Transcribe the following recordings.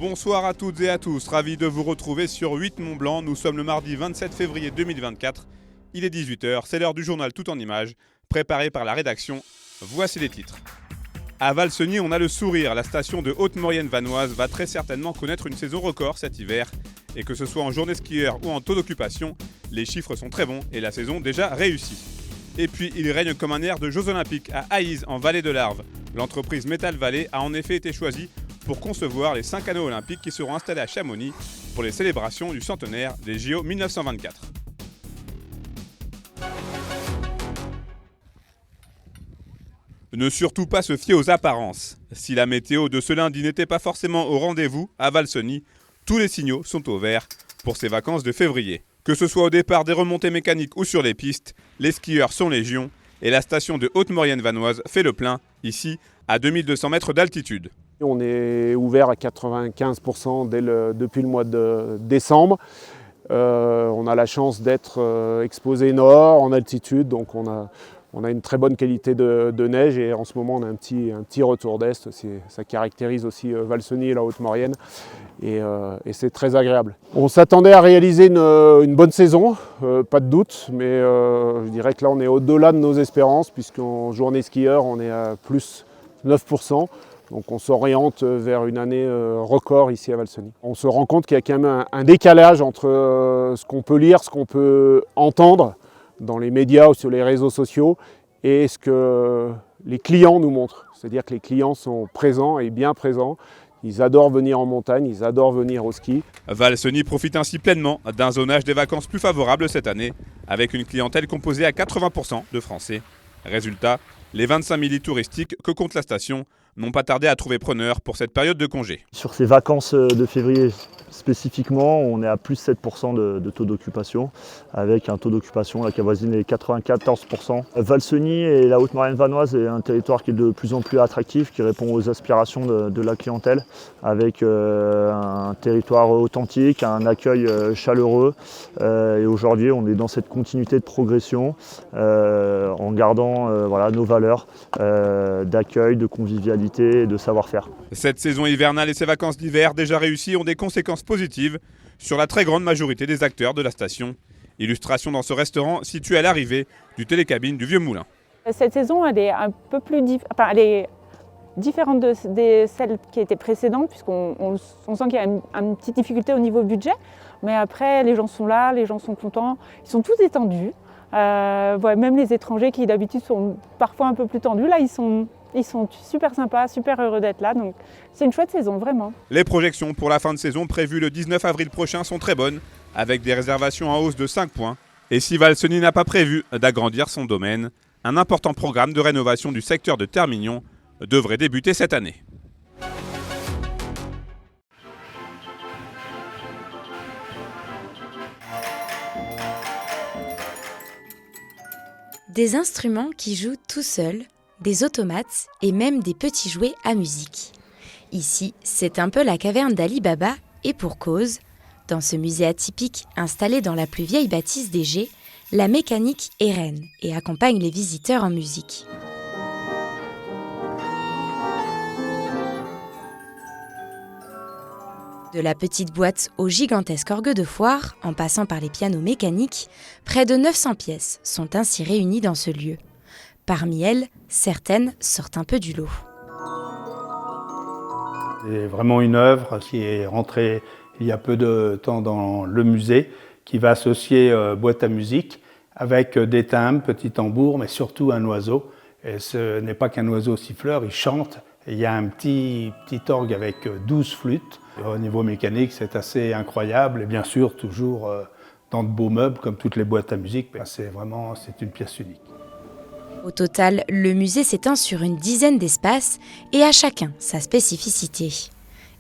Bonsoir à toutes et à tous, ravi de vous retrouver sur 8 Mont Blanc. Nous sommes le mardi 27 février 2024. Il est 18h, c'est l'heure du journal tout en images, préparé par la rédaction. Voici les titres. À Valseny, on a le sourire. La station de Haute-Maurienne vanoise va très certainement connaître une saison record cet hiver. Et que ce soit en journée skieur ou en taux d'occupation, les chiffres sont très bons et la saison déjà réussie. Et puis, il règne comme un air de Jeux Olympiques à Aïs, en Vallée de l'Arve. L'entreprise Metal Valley a en effet été choisie pour concevoir les 5 anneaux olympiques qui seront installés à Chamonix pour les célébrations du centenaire des JO 1924. Ne surtout pas se fier aux apparences. Si la météo de ce lundi n'était pas forcément au rendez-vous à Valseny, tous les signaux sont au vert pour ces vacances de février. Que ce soit au départ des remontées mécaniques ou sur les pistes, les skieurs sont légion et la station de Haute-Maurienne vanoise fait le plein, ici, à 2200 mètres d'altitude. On est ouvert à 95% depuis le mois de décembre. On a la chance d'être exposé nord, en altitude, donc on a une très bonne qualité de neige et en ce moment on a un petit retour d'est. Ça caractérise aussi Valseny et la Haute-Maurienne et c'est très agréable. On s'attendait à réaliser une bonne saison, pas de doute, mais je dirais que là on est au-delà de nos espérances puisqu'en journée skieur on est à plus 9%. Donc on s'oriente vers une année record ici à Valseny. On se rend compte qu'il y a quand même un décalage entre ce qu'on peut lire, ce qu'on peut entendre dans les médias ou sur les réseaux sociaux et ce que les clients nous montrent. C'est-à-dire que les clients sont présents et bien présents. Ils adorent venir en montagne, ils adorent venir au ski. Valseny profite ainsi pleinement d'un zonage des vacances plus favorable cette année, avec une clientèle composée à 80% de Français. Résultat, les 25 000 lits touristiques que compte la station n'ont pas tardé à trouver preneur pour cette période de congé. Sur ces vacances de février spécifiquement, on est à plus 7% de taux d'occupation, avec un taux d'occupation qui avoisine les 94%. Valseny et la Haute-Maurienne vanoise est un territoire qui est de plus en plus attractif, qui répond aux aspirations de la clientèle, avec un territoire authentique, un accueil chaleureux. Et aujourd'hui, on est dans cette continuité de progression, en gardant nos valeurs d'accueil, de convivialité et de savoir-faire. Cette saison hivernale et ses vacances d'hiver déjà réussies ont des conséquences positives sur la très grande majorité des acteurs de la station. Illustration dans ce restaurant situé à l'arrivée du télécabine du Vieux Moulin. Cette saison, elle est un peu plus elle est différente de celle qui était précédente, puisqu'on sent qu'il y a une petite difficulté au niveau budget. Mais après, les gens sont là, les gens sont contents, ils sont tous détendus. Même les étrangers qui d'habitude sont parfois un peu plus tendus, là ils sont super sympas, super heureux d'être là, donc c'est une chouette saison, vraiment. Les projections pour la fin de saison prévues le 19 avril prochain sont très bonnes, avec des réservations en hausse de 5 points. Et si Valseny n'a pas prévu d'agrandir son domaine, un important programme de rénovation du secteur de Termignon devrait débuter cette année. Des instruments qui jouent tout seuls, des automates et même des petits jouets à musique. Ici, c'est un peu la caverne d'Ali Baba et pour cause. Dans ce musée atypique installé dans la plus vieille bâtisse d'Égée, la mécanique est reine et accompagne les visiteurs en musique. De la petite boîte au gigantesque orgue de foire, en passant par les pianos mécaniques, près de 900 pièces sont ainsi réunies dans ce lieu. Parmi elles, certaines sortent un peu du lot. C'est vraiment une œuvre qui est rentrée il y a peu de temps dans le musée, qui va associer boîte à musique avec des timbres, petits tambours, mais surtout un oiseau. Et ce n'est pas qu'un oiseau siffleur, il chante. Et il y a un petit orgue avec 12 flûtes. Et au niveau mécanique, c'est assez incroyable. Et bien sûr, toujours dans de beaux meubles, comme toutes les boîtes à musique. C'est une pièce unique. Au total, le musée s'étend sur une dizaine d'espaces et à chacun sa spécificité.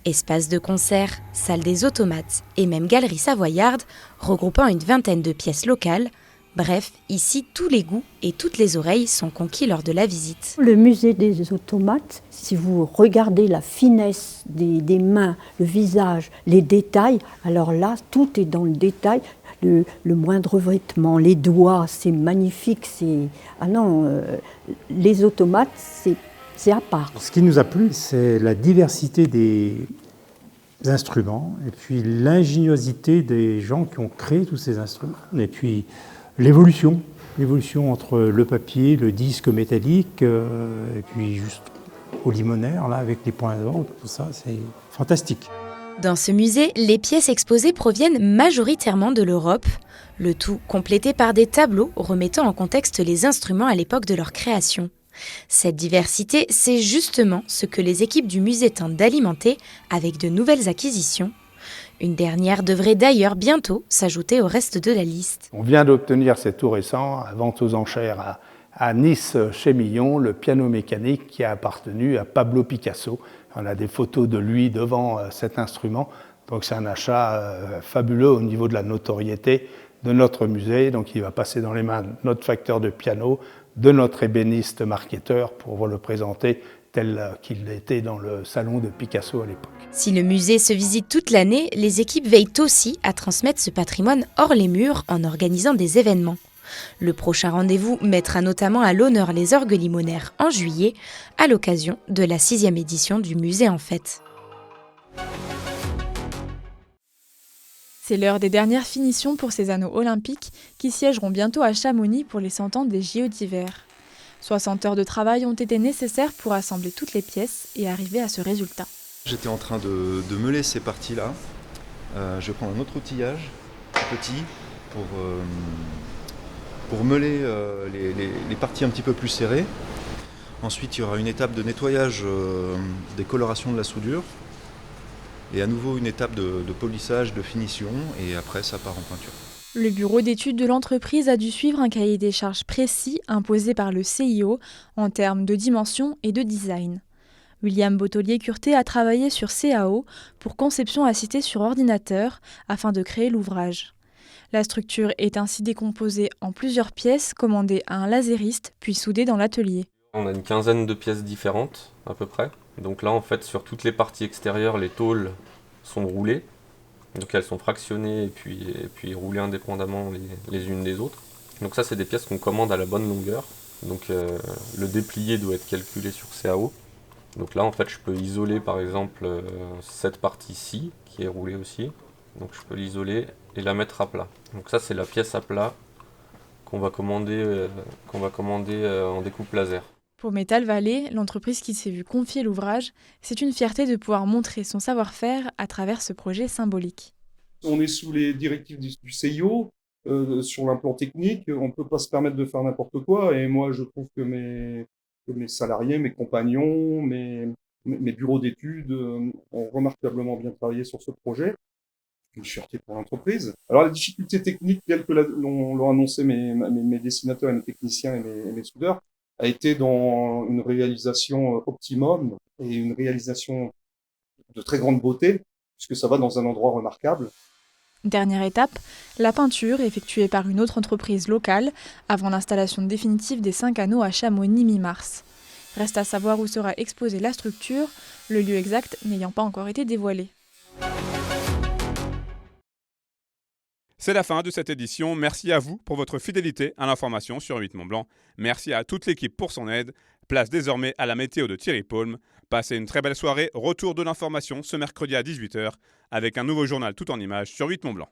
Espace de concert, salle des automates et même galerie savoyarde, regroupant une vingtaine de pièces locales. Bref, ici, tous les goûts et toutes les oreilles sont conquis lors de la visite. Le musée des automates, si vous regardez la finesse des mains, le visage, les détails, alors là, tout est dans le détail. Le moindre vêtement, les doigts, c'est magnifique. Les automates, c'est à part. Ce qui nous a plu, c'est la diversité des instruments, et puis l'ingéniosité des gens qui ont créé tous ces instruments, et puis l'évolution entre le papier, le disque métallique, et puis juste au limonaire, là, avec les points d'or, tout ça, c'est fantastique. Dans ce musée, les pièces exposées proviennent majoritairement de l'Europe, le tout complété par des tableaux remettant en contexte les instruments à l'époque de leur création. Cette diversité, c'est justement ce que les équipes du musée tentent d'alimenter avec de nouvelles acquisitions. Une dernière devrait d'ailleurs bientôt s'ajouter au reste de la liste. On vient d'obtenir, c'est tout récent, à vente aux enchères à Nice chez Millon, le piano mécanique qui a appartenu à Pablo Picasso. On a des photos de lui devant cet instrument, donc c'est un achat fabuleux au niveau de la notoriété de notre musée. Donc il va passer dans les mains de notre facteur de piano, de notre ébéniste marketeur pour le présenter tel qu'il était dans le salon de Picasso à l'époque. Si le musée se visite toute l'année, les équipes veillent aussi à transmettre ce patrimoine hors les murs en organisant des événements. Le prochain rendez-vous mettra notamment à l'honneur les orgues limonaires en juillet, à l'occasion de la 6e édition du musée en fête. C'est l'heure des dernières finitions pour ces anneaux olympiques qui siégeront bientôt à Chamonix pour les 100 ans des JO d'hiver. 60 heures de travail ont été nécessaires pour assembler toutes les pièces et arriver à ce résultat. J'étais en train de meuler ces parties-là. Je vais prendre un autre outillage, petit, pour meuler les parties un petit peu plus serrées. Ensuite, il y aura une étape de nettoyage des colorations de la soudure. Et à nouveau une étape de polissage, de finition. Et après, ça part en peinture. Le bureau d'études de l'entreprise a dû suivre un cahier des charges précis imposé par le CIO en termes de dimension et de design. William Bottolier-Curté a travaillé sur CAO pour conception assistée sur ordinateur afin de créer l'ouvrage. La structure est ainsi décomposée en plusieurs pièces commandées à un lasériste puis soudées dans l'atelier. On a une quinzaine de pièces différentes à peu près. Donc là en fait sur toutes les parties extérieures, les tôles sont roulées. Donc elles sont fractionnées et puis roulées indépendamment les unes des autres. Donc ça c'est des pièces qu'on commande à la bonne longueur. Donc le déplié doit être calculé sur CAO. Donc là en fait je peux isoler par exemple cette partie-ci qui est roulée aussi. Donc je peux l'isoler et la mettre à plat. Donc ça c'est la pièce à plat qu'on va commander en découpe laser. Pour Metal Valley, l'entreprise qui s'est vue confier l'ouvrage, c'est une fierté de pouvoir montrer son savoir-faire à travers ce projet symbolique. On est sous les directives du CIO, sur l'implant technique, on ne peut pas se permettre de faire n'importe quoi. Et moi, je trouve que mes salariés, mes compagnons, mes bureaux d'études ont remarquablement bien travaillé sur ce projet. Une fierté pour l'entreprise. Alors, les difficultés techniques, telles que l'ont annoncé mes dessinateurs et mes techniciens et mes soudeurs, a été dans une réalisation optimum et une réalisation de très grande beauté, puisque ça va dans un endroit remarquable. Dernière étape, la peinture effectuée par une autre entreprise locale avant l'installation définitive des 5 anneaux à Chamonix mi-mars. Reste à savoir où sera exposée la structure, le lieu exact n'ayant pas encore été dévoilé. C'est la fin de cette édition. Merci à vous pour votre fidélité à l'information sur 8 Mont Blanc. Merci à toute l'équipe pour son aide. Place désormais à la météo de Thierry Paulme. Passez une très belle soirée. Retour de l'information ce mercredi à 18h avec un nouveau journal tout en images sur 8 Mont Blanc.